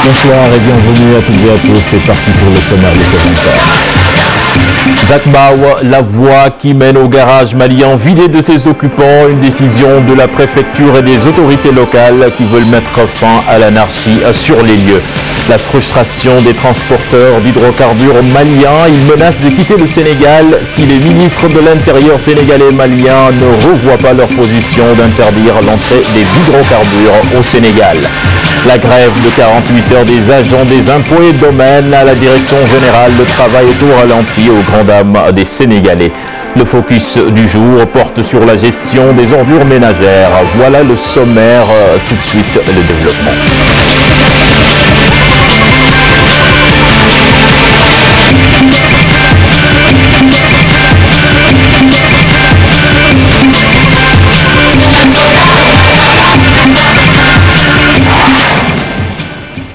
Bonsoir et bienvenue à toutes et à tous. C'est parti pour le sommaire de ce 20h. Zak Mbao, la voie qui mène au garage malien vidé de ses occupants. Une décision de la préfecture et des autorités locales qui veulent mettre fin à l'anarchie sur les lieux. La frustration des transporteurs d'hydrocarbures maliens. Ils menacent de quitter le Sénégal si les ministres de l'Intérieur sénégalais et maliens ne revoient pas leur position d'interdire l'entrée des hydrocarbures au Sénégal. La grève de 48 heures des agents des impôts et domaines à la direction générale. Le travail est au ralenti aux grandes dames des Sénégalais. Le focus du jour porte sur la gestion des ordures ménagères. Voilà le sommaire, tout de suite le développement.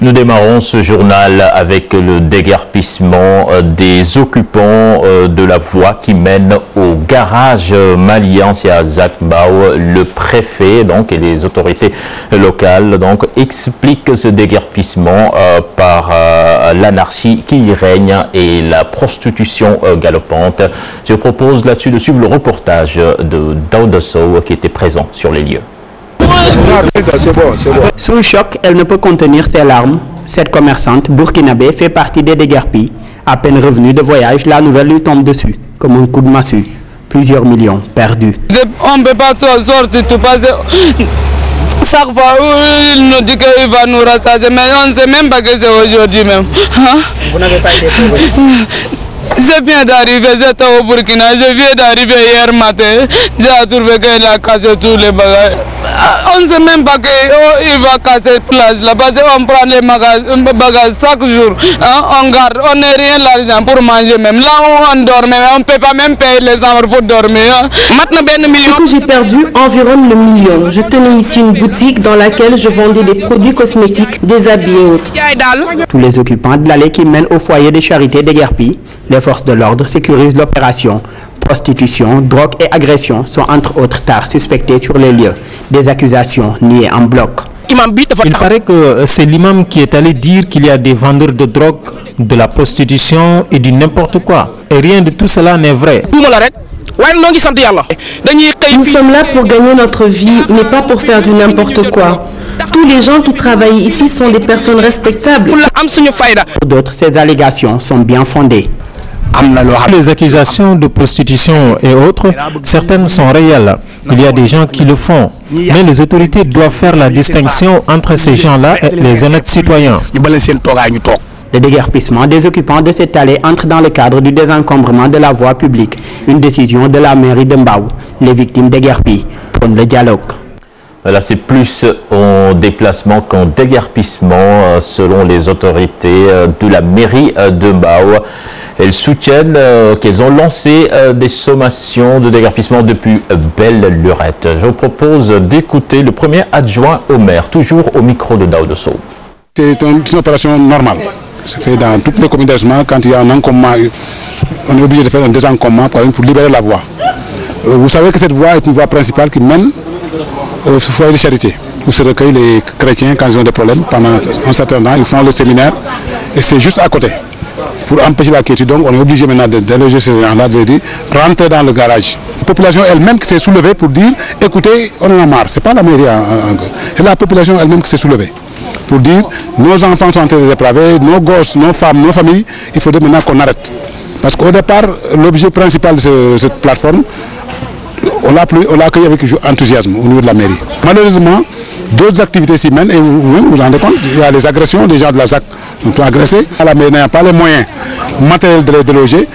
Nous démarrons ce journal avec le déguerpissement des occupants de la voie qui mène au garage malien. C'est à Zak Mbao. Le préfet et les autorités locales expliquent ce déguerpissement par l'anarchie qui y règne et la prostitution galopante. Je propose là-dessus de suivre le reportage de Daouda Sow qui était présent sur les lieux. Sous le choc, elle ne peut contenir ses larmes. Cette commerçante burkinabé fait partie des déguerpis. À peine revenue de voyage, la nouvelle lui tombe dessus, comme un coup de massue. Plusieurs millions perdus. On ne peut pas tout sortir, tout passer. Chaque fois, il nous dit qu'il va nous rassasier, mais on ne sait même pas que c'est aujourd'hui même. Hein? Vous n'avez pas été trouvé? Je viens d'arriver, j'étais au Burkina, je viens d'arriver hier matin, j'ai trouvé qu'il a cassé tous les bagages. On ne sait même pas qu'il va casser place là, parce qu'on prend les bagages chaque jour, hein, on garde, on n'a rien l'argent pour manger même. Là où on dormait, on ne peut pas même payer les chambres pour dormir. Hein. Ce que j'ai perdu environne le million. Je tenais ici une boutique dans laquelle je vendais des produits cosmétiques, des habits et autres. Tous les occupants de l'allée qui mène au foyer des charités déguerpis, les forces de l'ordre sécurisent l'opération. Prostitution, drogue et agression sont entre autres tard suspectés sur les lieux. Des accusations niées en bloc. Il paraît que c'est l'imam qui est allé dire qu'il y a des vendeurs de drogue, de la prostitution et du n'importe quoi. Et rien de tout cela n'est vrai. Nous sommes là pour gagner notre vie, mais pas pour faire du n'importe quoi. Tous les gens qui travaillent ici sont des personnes respectables. Pour d'autres, ces allégations sont bien fondées. Les accusations de prostitution et autres, certaines sont réelles. Il y a des gens qui le font. Mais les autorités doivent faire la distinction entre ces gens-là et les honnêtes citoyens. Le déguerpissement des occupants de cette allée entre dans le cadre du désencombrement de la voie publique. Une décision de la mairie de Mbao. Les victimes déguerpis prônent le dialogue. Là, c'est plus en déplacement qu'en déguerpissement, selon les autorités de la mairie de Mbao. Elles soutiennent qu'elles ont lancé des sommations de déguerpissement depuis belle lurette. Je vous propose d'écouter le premier adjoint au maire, toujours au micro de Daouda Sow. C'est une opération normale. C'est fait dans toutes les communes d'arrondissement. Quand il y a un encombrement, on est obligé de faire un désencombrement pour libérer la voie. Vous savez que cette voie est une voie principale qui mène au foyer de charité, où se recueillent les chrétiens quand ils ont des problèmes. Pendant un certain temps, ils font le séminaire et c'est juste à côté. Pour empêcher la quiétude, donc on est obligé maintenant de déloger ces gens-là, de dire rentrer dans le garage. La population elle-même qui s'est soulevée pour dire écoutez, on en a marre. Ce n'est pas la mairie, c'est la population elle-même qui s'est soulevée pour dire nos enfants sont en train de dépraver, nos gosses, nos femmes, nos familles, il faudrait maintenant qu'on arrête. Parce qu'au départ, l'objet principal de cette plateforme, on l'a accueilli avec enthousiasme au niveau de la mairie. Malheureusement, d'autres activités s'y mènent et vous vous rendez compte, il y a les agressions, des gens de la ZAC sont agressés. La mairie n'a pas les moyens matériels de les déloger,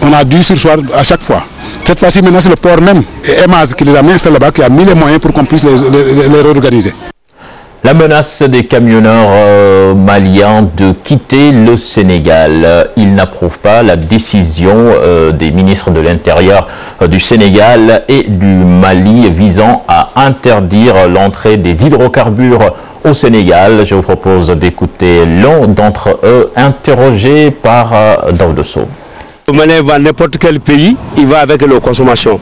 on a dû surseoir à chaque fois. Cette fois-ci, maintenant, c'est le port même, et Emaz qui les a mis installés là-bas, qui a mis les moyens pour qu'on puisse les réorganiser. La menace des camionneurs maliens de quitter le Sénégal. Ils n'approuvent pas la décision des ministres de l'Intérieur du Sénégal et du Mali visant à interdire l'entrée des hydrocarbures au Sénégal. Je vous propose d'écouter l'un d'entre eux interrogé par Daouda Sow. Le Malien va n'importe quel pays, il va avec la consommation.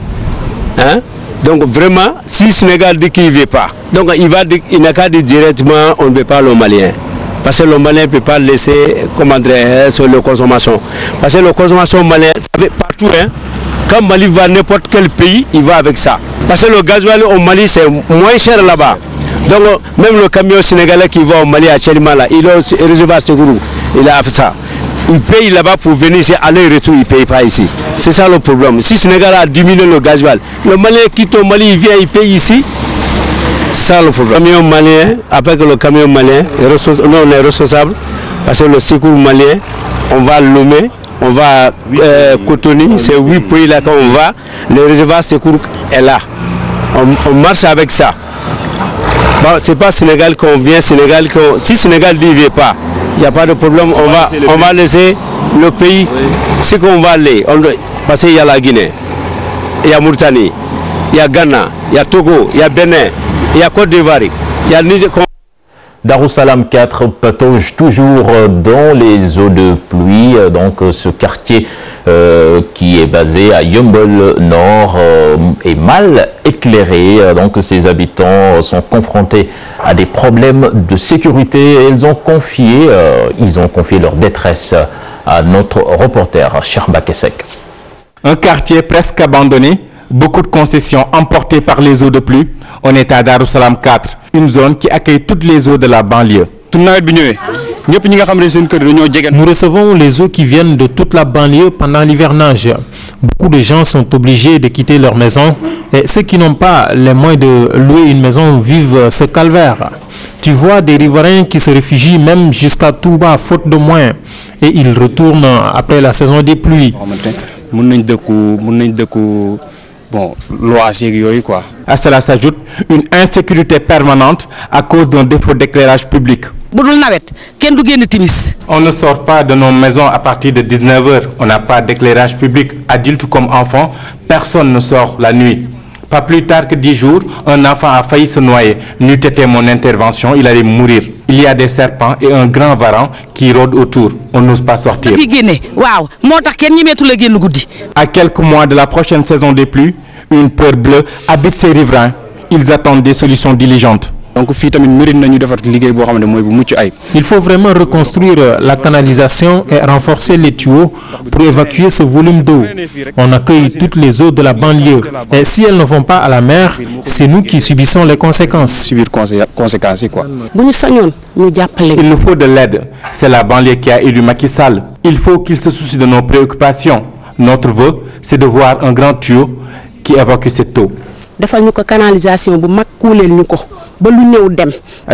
Hein? Donc vraiment, si le Sénégal dit qu'il ne veut pas, donc il n'a qu'à dire directement on ne veut pas le Malien. Parce que le Malien ne peut pas laisser sur la consommation. Parce que la consommation malienne, ça fait partout. Hein. Quand Mali va n'importe quel pays, il va avec ça. Parce que le gasoil au Mali, c'est moins cher là-bas. Donc même le camion sénégalais qui va au Mali à Tchelima, là, il a un réservoir Segourou, il a fait ça. Il paye là-bas pour venir ici, aller-retour, il ne paye pas ici. C'est ça le problème. Si le Sénégal a diminué le gasoil, le Malien quitte au Mali, il vient, il paye ici. C'est ça le problème. Le camion malien, après que le camion malien, on est responsable, parce que le secours malien, on va Lomé, on va Cotonou, c'est 8 pays là qu'on va, le réservoir secours est là. On marche avec ça. Bon, c'est pas Sénégal qu'on vient, Sénégal qu'on... Si Sénégal dit qu'il ne vient pas, il n'y a pas de problème, on va laisser le pays, c'est qu'on va aller. Parce qu'il y a la Guinée, il y a Mauritanie, il y a Ghana, il y a Togo, il y a Bénin, il y a Côte d'Ivoire, il y a Niger. Darussalam 4 patauge toujours dans les eaux de pluie. Donc ce quartier qui est basé à Yeumbeul Nord est mal éclairé. Donc ses habitants sont confrontés à des problèmes de sécurité. Ils ont confié leur détresse à notre reporter Cherba Kessek. Un quartier presque abandonné, beaucoup de concessions emportées par les eaux de pluie. On est à Darussalam 4, une zone qui accueille toutes les eaux de la banlieue. Nous recevons les eaux qui viennent de toute la banlieue pendant l'hivernage. Beaucoup de gens sont obligés de quitter leur maison et ceux qui n'ont pas les moyens de louer une maison vivent ce calvaire. Tu vois des riverains qui se réfugient même jusqu'à Touba faute de moyens et ils retournent après la saison des pluies. À cela s'ajoute une insécurité permanente à cause d'un défaut d'éclairage public. On ne sort pas de nos maisons à partir de 19h. On n'a pas d'éclairage public. Adultes comme enfants, personne ne sort la nuit. Pas plus tard que 10 jours, un enfant a failli se noyer. N'eût été mon intervention, il allait mourir. Il y a des serpents et un grand varan qui rôdent autour. On n'ose pas sortir. À quelques mois de la prochaine saison des pluies, une peur bleue habite ces riverains. Ils attendent des solutions diligentes. Il faut vraiment reconstruire la canalisation et renforcer les tuyaux pour évacuer ce volume d'eau. On accueille toutes les eaux de la banlieue et si elles ne vont pas à la mer, c'est nous qui subissons les conséquences. Il nous faut de l'aide. C'est la banlieue qui a élu Macky Sall. Il faut qu'il se soucie de nos préoccupations. Notre vœu, c'est de voir un grand tuyau qui évacue cette eau.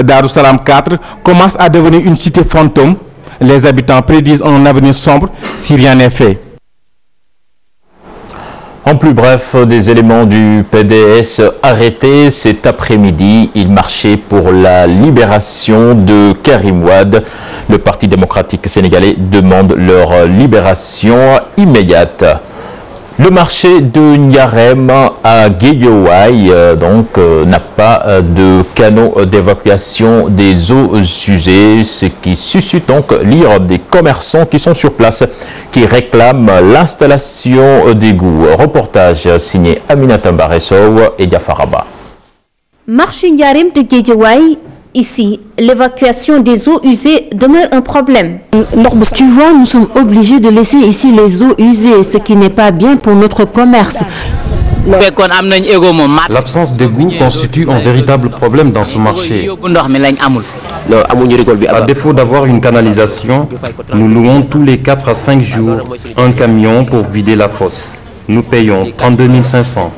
Darussalam 4 commence à devenir une cité fantôme. Les habitants prédisent un avenir sombre si rien n'est fait. En plus bref, des éléments du PDS arrêtés cet après-midi. Ils marchaient pour la libération de Karim Wade. Le Parti démocratique sénégalais demande leur libération immédiate. Le marché de Niarem à Guédiawaye n'a pas de canaux d'évacuation des eaux usées, ce qui suscite donc l'ire des commerçants qui sont sur place, qui réclament l'installation d'égouts. Reportage signé Aminata Mbaresso et Diafaraba. Marché Niarem de Guédiawaye. Ici, l'évacuation des eaux usées demeure un problème. Tu vois, nous sommes obligés de laisser ici les eaux usées, ce qui n'est pas bien pour notre commerce. L'absence d'égout constitue un véritable problème dans ce marché. À défaut d'avoir une canalisation, nous louons tous les 4 à 5 jours un camion pour vider la fosse. Nous payons 32 500.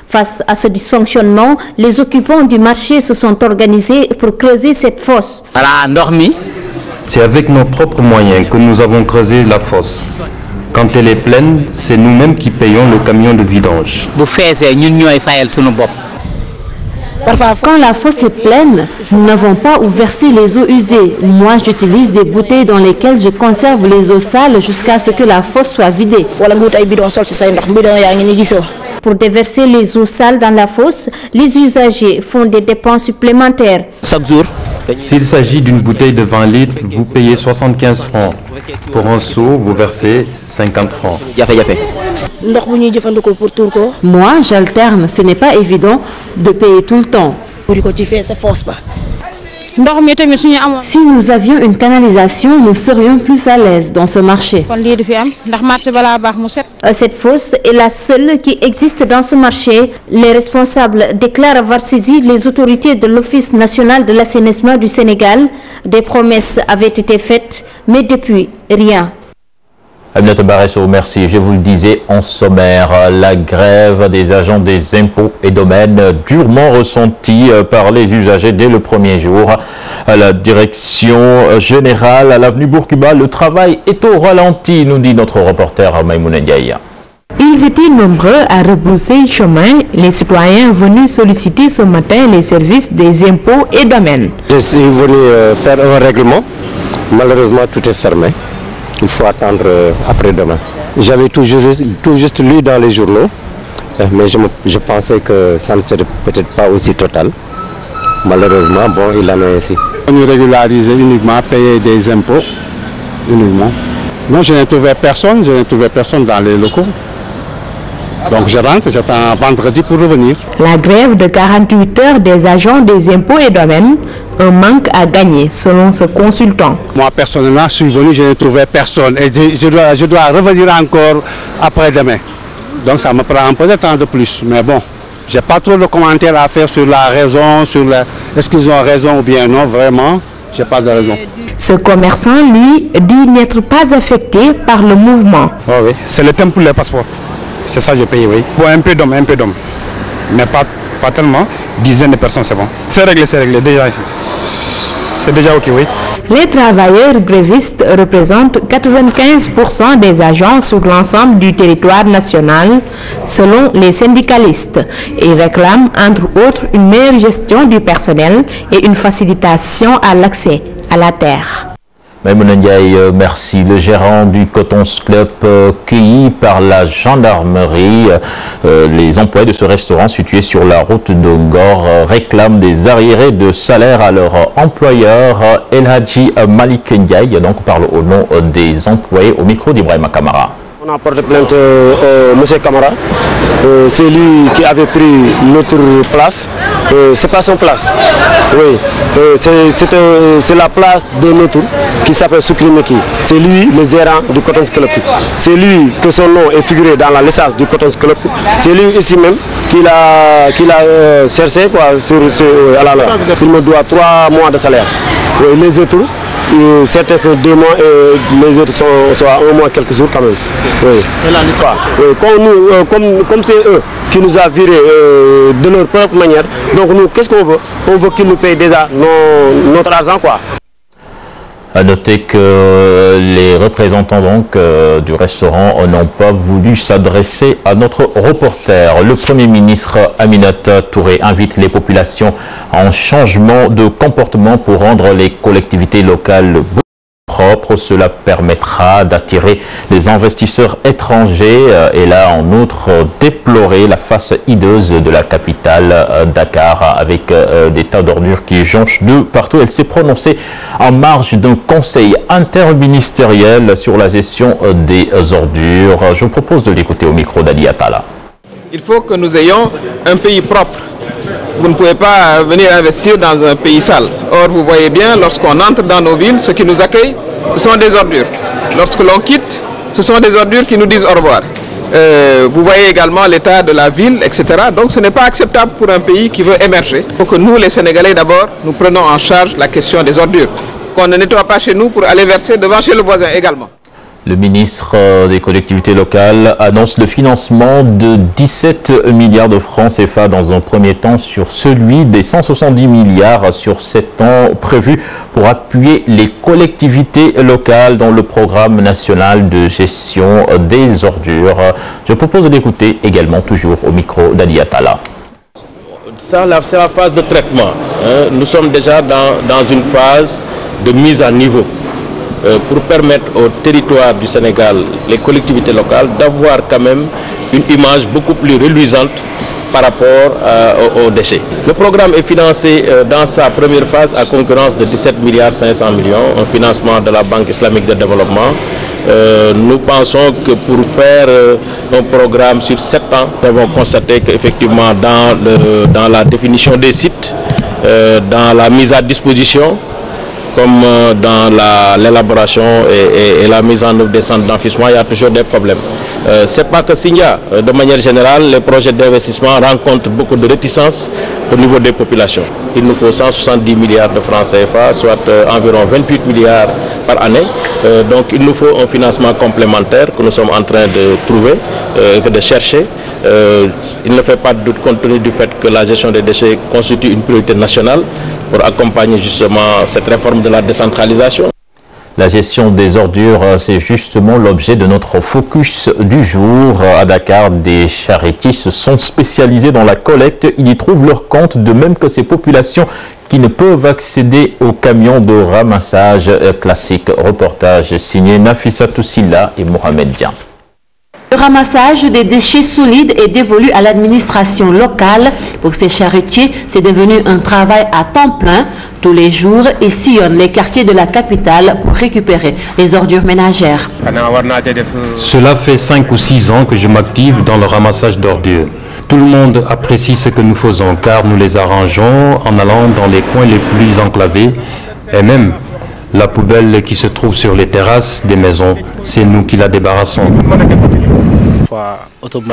Face à ce dysfonctionnement, les occupants du marché se sont organisés pour creuser cette fosse. C'est avec nos propres moyens que nous avons creusé la fosse. Quand elle est pleine, c'est nous-mêmes qui payons le camion de vidange. Quand la fosse est pleine, nous n'avons pas où verser les eaux usées. Moi, j'utilise des bouteilles dans lesquelles je conserve les eaux sales jusqu'à ce que la fosse soit vidée. Pour déverser les eaux sales dans la fosse, les usagers font des dépenses supplémentaires. S'il s'agit d'une bouteille de 20 litres, vous payez 75 francs. Pour un seau, vous versez 50 francs. Moi, j'alterne. Ce n'est pas évident de payer tout le temps. Si nous avions une canalisation, nous serions plus à l'aise dans ce marché. Cette fosse est la seule qui existe dans ce marché. Les responsables déclarent avoir saisi les autorités de l'Office national de l'assainissement du Sénégal. Des promesses avaient été faites, mais depuis, rien. Aminata Baresso, merci. Je vous le disais en sommaire, la grève des agents des impôts et domaines durement ressentie par les usagers dès le premier jour. À la direction générale à l'avenue Bourguiba, le travail est au ralenti, nous dit notre reporter Maïmouna Ndiaye. Ils étaient nombreux à rebrousser chemin, les citoyens venus solliciter ce matin les services des impôts et domaines. Je suis venu faire un règlement. Malheureusement, tout est fermé. Il faut attendre après-demain. J'avais tout juste lu dans les journaux, mais je pensais que ça ne serait peut-être pas aussi total. Malheureusement, bon, il en est ainsi. On régularise uniquement, payer des impôts, uniquement. Non, je n'ai trouvé personne dans les locaux. Donc je rentre, j'attends vendredi pour revenir. La grève de 48 heures des agents des impôts et domaines, un manque à gagner selon ce consultant. Moi personnellement, je suis venu, je n'ai trouvé personne et je dois revenir encore après-demain. Donc ça me prend un peu de temps de plus. Mais bon, je n'ai pas trop de commentaires à faire sur la raison, est-ce qu'ils ont raison ou bien non, vraiment, je n'ai pas de raison. Ce commerçant, lui, dit n'être pas affecté par le mouvement. Oh oui, c'est le thème pour les passeports. C'est ça que je paye, oui. Bon, un peu d'homme. Mais pas tellement. Dizaines de personnes, c'est bon. C'est réglé. Déjà, c'est déjà ok, oui. Les travailleurs grévistes représentent 95% des agents sur l'ensemble du territoire national, selon les syndicalistes. Ils réclament, entre autres, une meilleure gestion du personnel et une facilitation à l'accès à la terre. Maïmouna Ndiaye, merci. Le gérant du Cotons Club, cueilli par la gendarmerie, les employés de ce restaurant situé sur la route de Ngor réclament des arriérés de salaire à leur employeur El Hadji Malik Ndiaye. Donc parle au nom des employés au micro d'Ibrahima Kamara. On a porté plainte au monsieur Kamara. C'est lui qui avait pris notre place. C'est pas son place. Oui, c'est la place de notre qui s'appelle Soukrimeki. C'est lui le gérant du Cotons Club. C'est lui que son nom est figuré dans la licence du Cotons Club. C'est lui ici même qui l'a cherché quoi, à la loi. Il me doit 3 mois de salaire. Oui, les autres, certains sont 2 mois et les autres sont à 1 mois, quelques jours quand même. Oui. Comme c'est eux qui nous a virés de leur propre manière, donc nous, qu'est-ce qu'on veut? On veut qu'ils nous payent déjà notre argent, quoi. À noter que les représentants donc du restaurant n'ont pas voulu s'adresser à notre reporter. Le Premier ministre Aminata Touré invite les populations à un changement de comportement pour rendre les collectivités locales propres. Cela permettra d'attirer les investisseurs étrangers et là en outre déplorer la face hideuse de la capitale Dakar avec des tas d'ordures qui jonchent de partout. Elle s'est prononcée en marge d'un conseil interministériel sur la gestion des ordures. Je vous propose de l'écouter au micro d'Ali Atala. Il faut que nous ayons un pays propre. Vous ne pouvez pas venir investir dans un pays sale. Or, vous voyez bien, lorsqu'on entre dans nos villes, ce qui nous accueille, ce sont des ordures. Lorsque l'on quitte, ce sont des ordures qui nous disent au revoir. Vous voyez également l'état de la ville, etc. Donc ce n'est pas acceptable pour un pays qui veut émerger. Il faut que nous, les Sénégalais, d'abord, nous prenons en charge la question des ordures. Qu'on ne nettoie pas chez nous pour aller verser devant chez le voisin également. Le ministre des collectivités locales annonce le financement de 17 milliards de francs CFA dans un premier temps sur celui des 170 milliards sur 7 ans prévus pour appuyer les collectivités locales dans le programme national de gestion des ordures. Je propose d'écouter également toujours au micro d'Ali Atala. C'est la phase de traitement. Nous sommes déjà dans une phase de mise à niveau. Pour permettre au territoire du Sénégal, les collectivités locales, d'avoir quand même une image beaucoup plus reluisante par rapport aux déchets. Le programme est financé dans sa première phase à concurrence de 17 milliards 500 millions, un financement de la Banque islamique de développement. Nous pensons que pour faire un programme sur 7 ans, nous avons constaté qu'effectivement dans la définition des sites, dans la mise à disposition comme dans l'élaboration et la mise en œuvre des centres d'enfouissement, il y a toujours des problèmes. Ce n'est pas que Sindia, de manière générale, les projets d'investissement rencontrent beaucoup de réticences au niveau des populations. Il nous faut 170 milliards de francs CFA, soit environ 28 milliards par année. Donc il nous faut un financement complémentaire que nous sommes en train de trouver, de chercher. Il ne fait pas de doute compte tenu du fait que la gestion des déchets constitue une priorité nationale pour accompagner justement cette réforme de la décentralisation. La gestion des ordures, c'est justement l'objet de notre focus du jour. À Dakar, des charretiers se sont spécialisés dans la collecte. Ils y trouvent leur compte, de même que ces populations qui ne peuvent accéder aux camions de ramassage classiques. Reportage signé Nafissa Toussila et Mohamed Dian. Le ramassage des déchets solides est dévolu à l'administration locale. Pour ces charretiers, c'est devenu un travail à temps plein. Tous les jours, ils sillonnent les quartiers de la capitale pour récupérer les ordures ménagères. Cela fait 5 ou 6 ans que je m'active dans le ramassage d'ordures. Tout le monde apprécie ce que nous faisons car nous les arrangeons en allant dans les coins les plus enclavés et même la poubelle qui se trouve sur les terrasses des maisons, c'est nous qui la débarrassons.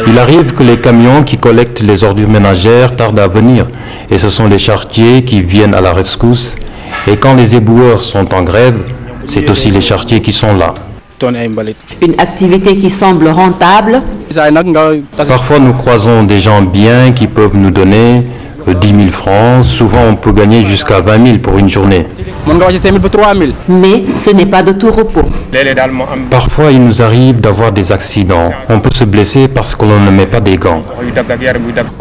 Il arrive que les camions qui collectent les ordures ménagères tardent à venir et ce sont les charretiers qui viennent à la rescousse. Et quand les éboueurs sont en grève, c'est aussi les charretiers qui sont là. Une activité qui semble rentable. Parfois nous croisons des gens bien qui peuvent nous donner 10 000 francs. Souvent on peut gagner jusqu'à 20 000 pour une journée. Mais ce n'est pas de tout repos. Parfois il nous arrive d'avoir des accidents. On peut se blesser parce qu'on ne met pas des gants.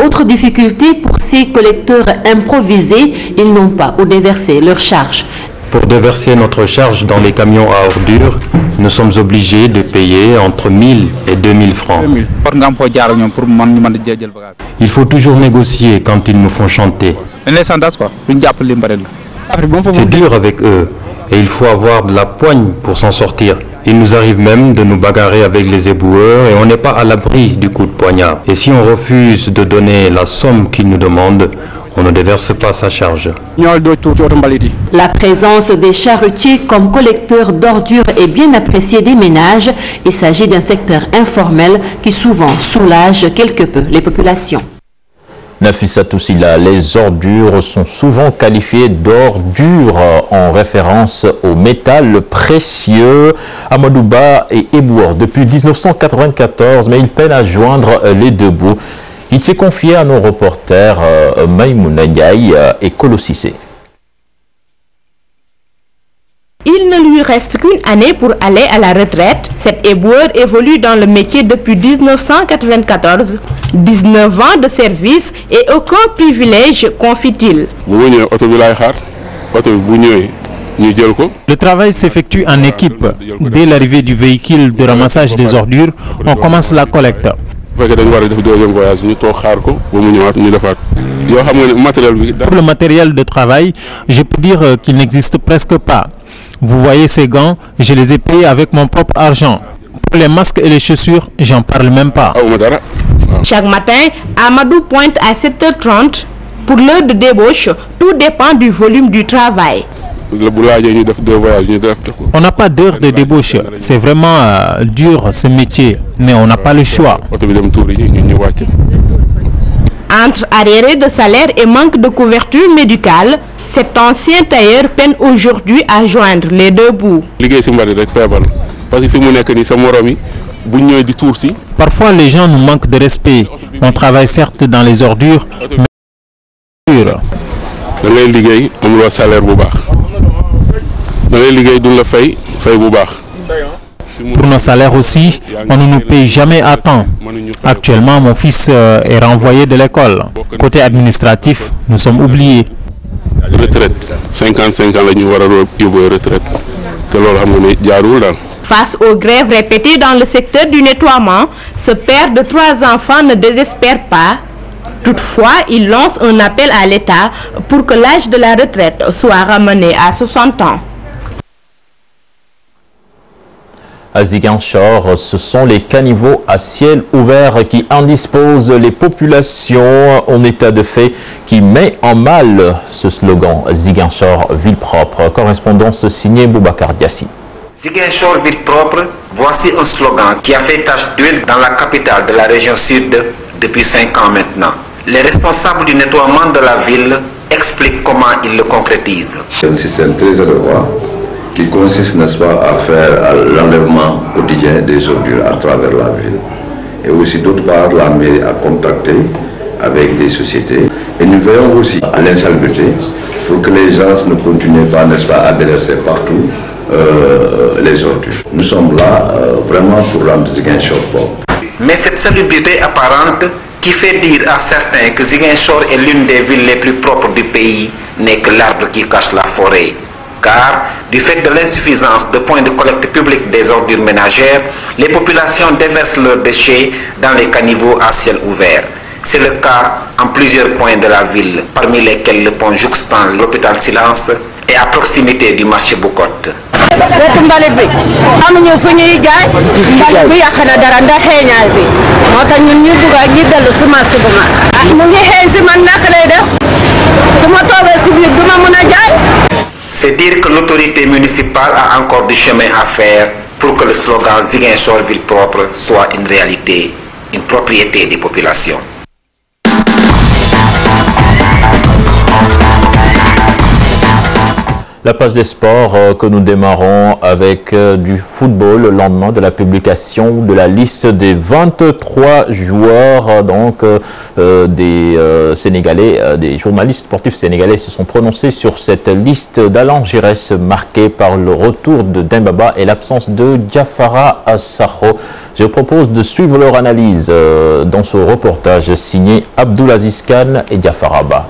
Autre difficulté pour ces collecteurs improvisés, ils n'ont pas où déverser leurs charges. Pour déverser notre charge dans les camions à ordures, nous sommes obligés de payer entre 1000 et 2000 francs. Il faut toujours négocier quand ils nous font chanter. C'est dur avec eux et il faut avoir de la poigne pour s'en sortir. Il nous arrive même de nous bagarrer avec les éboueurs et on n'est pas à l'abri du coup de poignard. Et si on refuse de donner la somme qu'ils nous demandent, on ne déverse pas sa charge. La présence des charretiers comme collecteurs d'ordures est bien appréciée des ménages. Il s'agit d'un secteur informel qui souvent soulage quelque peu les populations. Nafissa Toussila, les ordures sont souvent qualifiées d'ordures en référence au métal précieux. Amadouba est éboueur depuis 1994, mais il peine à joindre les deux bouts. Il s'est confié à nos reporters Maïmouna Ndiaye et Kolo Cissé. Il ne lui reste qu'une année pour aller à la retraite. Cet éboueur évolue dans le métier depuis 1994. 19 ans de service et aucun privilège, confie-t-il. Le travail s'effectue en équipe. Dès l'arrivée du véhicule de ramassage des ordures, on commence la collecte. Pour le matériel de travail, je peux dire qu'il n'existe presque pas. Vous voyez ces gants, je les ai payés avec mon propre argent. Pour les masques et les chaussures, j'en parle même pas. Chaque matin, Amadou pointe à 7h30. Pour l'heure de débauche, tout dépend du volume du travail. On n'a pas d'heure de débauche. C'est vraiment dur ce métier, mais on n'a pas le choix. Entre arriérés de salaire et manque de couverture médicale, cet ancien tailleur peine aujourd'hui à joindre les deux bouts. Parfois, les gens nous manquent de respect. On travaille certes dans les ordures, mais pour nos salaires aussi, on ne nous paye jamais à temps. Actuellement, mon fils est renvoyé de l'école. Côté administratif, nous sommes oubliés. Retraite, 55 ans, retraite. Face aux grèves répétées dans le secteur du nettoiement, ce père de 3 enfants ne désespère pas. Toutefois, il lance un appel à l'État pour que l'âge de la retraite soit ramené à 60 ans. À Ziguinchor, ce sont les caniveaux à ciel ouvert qui indisposent les populations en état de fait qui met en mal ce slogan Ziguinchor, ville propre. Correspondance signée Boubacar Diassi. Ziguinchor, ville propre, voici un slogan qui a fait tache d'huile dans la capitale de la région sud depuis 5 ans maintenant. Les responsables du nettoiement de la ville expliquent comment ils le concrétisent. C'est un système très adéquat qui consiste, n'est-ce pas, à faire l'enlèvement quotidien des ordures à travers la ville. Et aussi, d'autre part, la mairie a contacté avec des sociétés. Et nous veillons aussi à l'insalubrité pour que les gens ne continuent pas, n'est-ce pas, à déverser partout les ordures. Nous sommes là vraiment pour rendre Ziguinchor propre. Mais cette salubrité apparente qui fait dire à certains que Ziguinchor est l'une des villes les plus propres du pays n'est que l'arbre qui cache la forêt. Car, du fait de l'insuffisance de points de collecte publics des ordures ménagères, les populations déversent leurs déchets dans les caniveaux à ciel ouvert. C'est le cas en plusieurs points de la ville, parmi lesquels le pont jouxtant l'hôpital Silence et à proximité du marché Boucotte. C'est dire que l'autorité municipale a encore du chemin à faire pour que le slogan Ziguinchor ville propre soit une réalité, une propriété des populations. La page des sports que nous démarrons avec du football le lendemain de la publication de la liste des 23 joueurs des Sénégalais, des journalistes sportifs sénégalais se sont prononcés sur cette liste d'Alain Giresse marquée par le retour de Dembaba et l'absence de Diafara Sakho. Je propose de suivre leur analyse dans ce reportage signé Abdoulaziz Khan et Diafara Ba.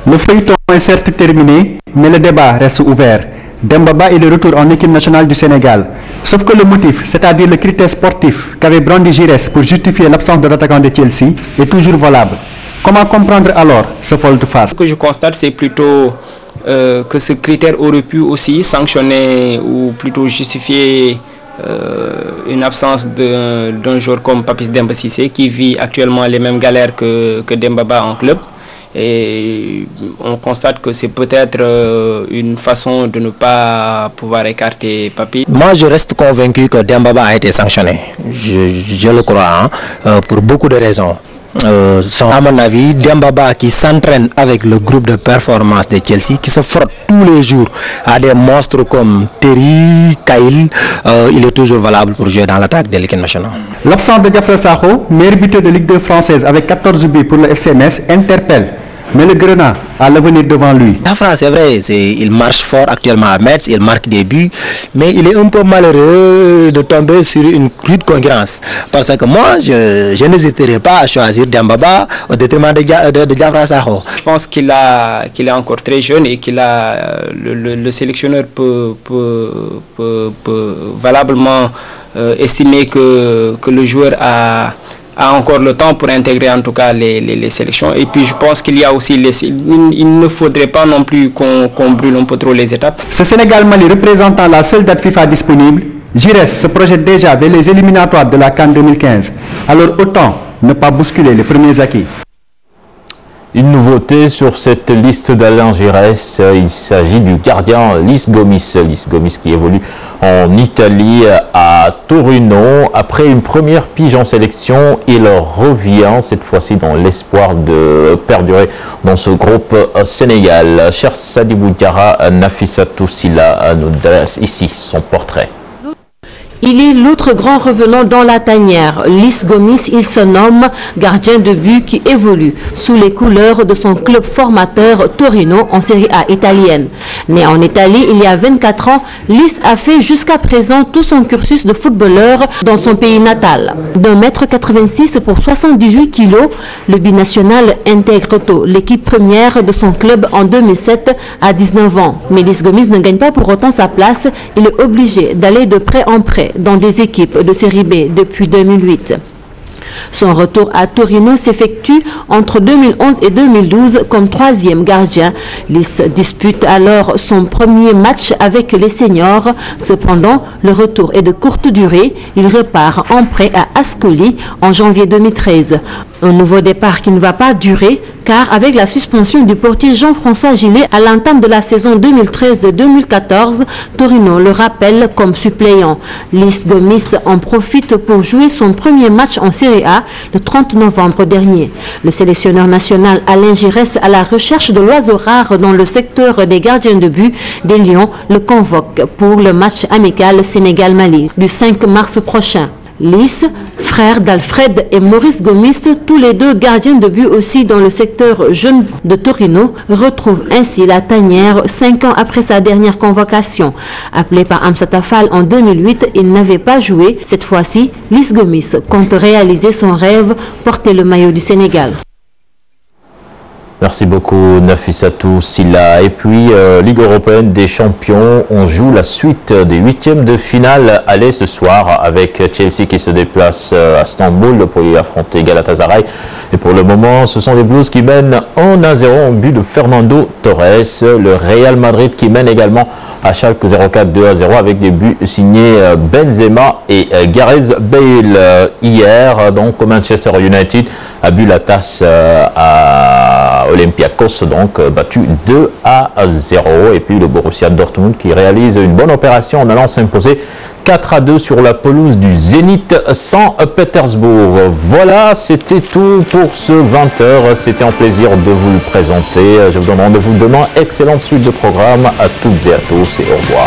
Le feuilleton est certes terminé, mais le débat reste ouvert. Dembaba est de retour en équipe nationale du Sénégal. Sauf que le motif, c'est-à-dire le critère sportif qu'avait brandi Giresse pour justifier l'absence de l'attaquant de Chelsea, est toujours valable. Comment comprendre alors ce volte-face? Ce que je constate, c'est plutôt que ce critère aurait pu aussi sanctionner ou plutôt justifier une absence d'un joueur comme Papis Demba Cissé qui vit actuellement les mêmes galères que Dembaba en club. Et on constate que c'est peut-être une façon de ne pas pouvoir écarter Papi. Moi, je reste convaincu que Dembaba a été sanctionné. Je le crois, pour beaucoup de raisons. À mon avis, Dembaba qui s'entraîne avec le groupe de performance de Chelsea, qui se frotte tous les jours à des monstres comme Terry, Kyle, il est toujours valable pour jouer dans l'attaque de l'équipe nationale. L'absence de Diafara Sakho, meilleur buteur de Ligue 2 française avec 14 buts pour le FC Metz, interpelle. Mais le Grenat a l'avenir devant lui. Diafara, c'est vrai, il marche fort actuellement à Metz, il marque des buts, mais il est un peu malheureux de tomber sur une rude concurrence. Parce que moi, je n'hésiterai pas à choisir Dembaba au détriment de Diafara Sakho. Je pense qu'il est encore très jeune et qu'il a le sélectionneur peut valablement estimer que le joueur a encore le temps pour intégrer en tout cas les sélections. Et puis je pense qu'il y a aussi il ne faudrait pas non plus qu'on brûle un peu trop les étapes. Ce Sénégal-Mali représentant la seule date FIFA disponible, Giresse se projette déjà vers les éliminatoires de la CAN 2015. Alors autant ne pas bousculer les premiers acquis. Une nouveauté sur cette liste d'Alain Giresse, il s'agit du gardien Lys Gomis. Lys Gomis qui évolue en Italie à Torino. Après une première pige en sélection, il revient cette fois-ci dans l'espoir de perdurer dans ce groupe Sénégal. Cher Sadibou Diarra, Nafissatou Silla nous dresse ici son portrait. Il est l'autre grand revenant dans la tanière. Lys Gomis, il se nomme gardien de but qui évolue sous les couleurs de son club formateur Torino en Série A italienne. Né en Italie il y a 24 ans, Lys a fait jusqu'à présent tout son cursus de footballeur dans son pays natal. d'1,86 m pour 78 kg, le binational intègre tôt l'équipe première de son club en 2007 à 19 ans. Mais Lys Gomis ne gagne pas pour autant sa place. Il est obligé d'aller de prêt en prêt dans des équipes de série B depuis 2008. Son retour à Torino s'effectue entre 2011 et 2012 comme troisième gardien. Lys dispute alors son premier match avec les seniors. Cependant, le retour est de courte durée. Il repart en prêt à Ascoli en janvier 2013. Un nouveau départ qui ne va pas durer car avec la suspension du portier Jean-François Gillet à l'entame de la saison 2013-2014, Torino le rappelle comme suppléant. Lys Gomis en profite pour jouer son premier match en Serie A le 30 novembre dernier. Le sélectionneur national Alain Giresse, à la recherche de l'oiseau rare dans le secteur des gardiens de but des Lions, le convoque pour le match amical Sénégal-Mali du 5 mars prochain. Lys, frère d'Alfred et Maurice Gomis, tous les deux gardiens de but aussi dans le secteur jeune de Torino, retrouvent ainsi la tanière 5 ans après sa dernière convocation. Appelé par Amsata Fall en 2008, il n'avait pas joué. Cette fois-ci, Lys Gomis compte réaliser son rêve, porter le maillot du Sénégal. Merci beaucoup Nafissatou Silla. Et puis Ligue européenne des champions, on joue la suite des huitièmes de finale aller ce soir avec Chelsea qui se déplace à Istanbul pour y affronter Galatasaray. Et pour le moment, ce sont les Blues qui mènent 1-0 au but de Fernando Torres. Le Real Madrid qui mène également à Schalke 04 2-0 avec des buts signés Benzema et Gareth Bale. Hier, donc Manchester United a bu la tasse à Olympiakos, donc battu 2-0. Et puis le Borussia Dortmund qui réalise une bonne opération en allant s'imposer 4-2 sur la pelouse du Zénith Saint-Pétersbourg. Voilà, c'était tout pour ce 20h. C'était un plaisir de vous le présenter. Je vous donne rendez-vous demain. Excellente suite de programme à toutes et à tous et au revoir.